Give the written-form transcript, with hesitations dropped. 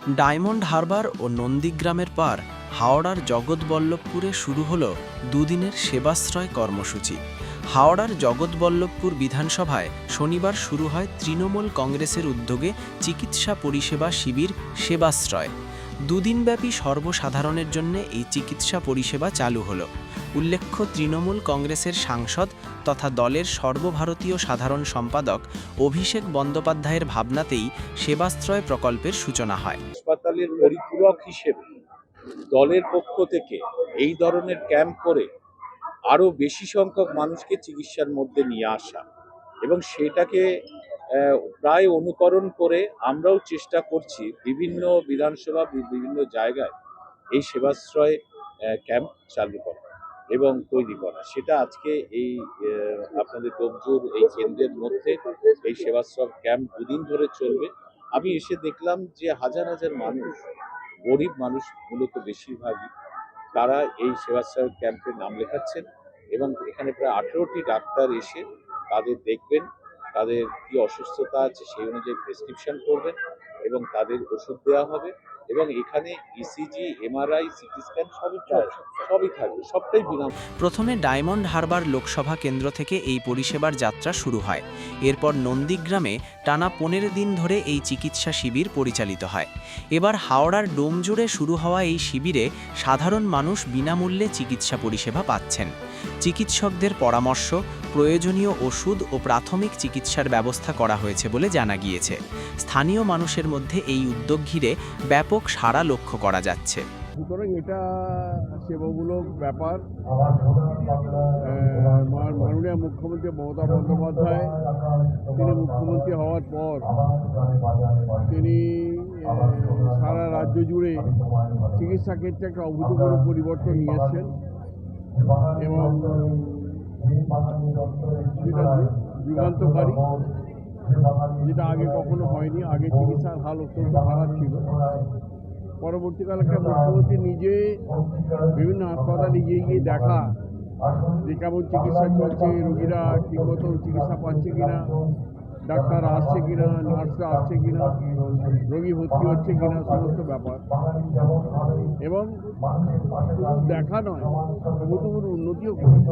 Diamond Harbour ও নন্দীগ্রামের পার হাওড়ার জগৎবল্লভপুরে শুরু হলো দুদিনের সেবাশ্রয় কর্মসূচি। হাওড়ার জগৎবল্লভপুর বিধানসভায় শনিবার শুরু হয় তৃণমূল কংগ্রেসের উদ্যোগে চিকিৎসা পরিষেবা শিবির সেবাশ্রয়। দুদিনব্যাপী সর্বসাধারণের জন্য এই চিকিৎসা পরিষেবা চালু হলো। উল্লেখ্য, তৃণমূল কংগ্রেসের সাংসদ তথা দলের সর্বভারতীয় সাধারণ সম্পাদক অভিষেক বন্দ্যোপাধ্যায়ের ভাবনাতেই সেবাশ্রয় প্রকল্পের সূচনা হয়। হাসপাতালের পরিপূরক হিসেবে দলের পক্ষ থেকে এই ধরনের ক্যাম্প করে আরো বেশি সংখ্যক মানুষকে চিকিৎসার মধ্যে নিয়ে আসা এবং সেটাকে প্রায় অনুকরণ করে আমরাও চেষ্টা করছি বিভিন্ন বিধানসভা বিভিন্ন জায়গায় এই সেবাশ্রয় ক্যাম্প চালু করা এবং তৈরি করা। সেটা আজকে এই আপনাদের ডোমজুর এই কেন্দ্রের মধ্যে এই সেবাশ্রয় ক্যাম্প দুদিন ধরে চলবে। আমি এসে দেখলাম যে হাজার হাজার মানুষ, গরিব মানুষ মূলত বেশিরভাগই, তারা এই সেবাশ্রয় ক্যাম্পে নাম লেখাচ্ছেন এবং এখানে প্রায় 18টি ডাক্তার এসে তাদের দেখবেন, তাদের কি অসুস্থতা আছে সেই অনুযায়ী প্রেসক্রিপশন করবেন এবং তাদের ওষুধ দেওয়া হবে এবং এখানে ইসিজি, এমআরআই, সিটি স্ক্যান সবই থাকবে, সবটাই বিনামূল্যে। প্রথমে ডায়মন্ড হারবার লোকসভা কেন্দ্র থেকে এই পরিষেবার যাত্রা শুরু হয়। এরপর নন্দীগ্রামে টানা 15 দিন ধরে এই চিকিৎসা শিবির পরিচালিত হয়। এবার হাওড়ার ডোমজুড়ে শুরু হওয়া এই শিবিরে সাধারণ মানুষ বিনামূল্যে চিকিৎসা পরিষেবা পাচ্ছেন। চিকিৎসকদের পরামর্শ, প্রয়োজনীয় ওষুধ ও প্রাথমিক চিকিৎসার ব্যবস্থা করা হয়েছে বলে জানা গিয়েছে। স্থানীয় মানুষের মধ্যে এই উদ্যোগ ঘিরে ব্যাপক সাড়া লক্ষ্য করা যাচ্ছে। সুতরাং এটা সেবামূলক ব্যাপার। মাননীয় মুখ্যমন্ত্রী মমতা বন্দ্যোপাধ্যায় তিনি মুখ্যমন্ত্রী হওয়ার পর তিনি সারা রাজ্য জুড়ে চিকিৎসা ক্ষেত্রে একটা অভূতপূর্ব পরিবর্তন নিয়ে এসেছেন এবং যেটা যুগান্তকারী, যেটা আগে কখনো হয়নি। আগে চিকিৎসার হাল অত্যন্ত খারাপ ছিল। পরবর্তীকালে একটা মুখ্যমন্ত্রী নিজে বিভিন্ন হাসপাতালে গিয়ে দেখা যে কেমন চিকিৎসা চলছে, রোগীরা ঠিকমতো চিকিৎসা পাচ্ছে কিনা, ডাক্তার আসছে কিনা, নার্সরা আসছে কিনা, রোগী ভর্তি হচ্ছে কিনা, সমস্ত ব্যাপার। এবং শুধু দেখা নয়, অভূতপূর্ব উন্নতিও করেছে।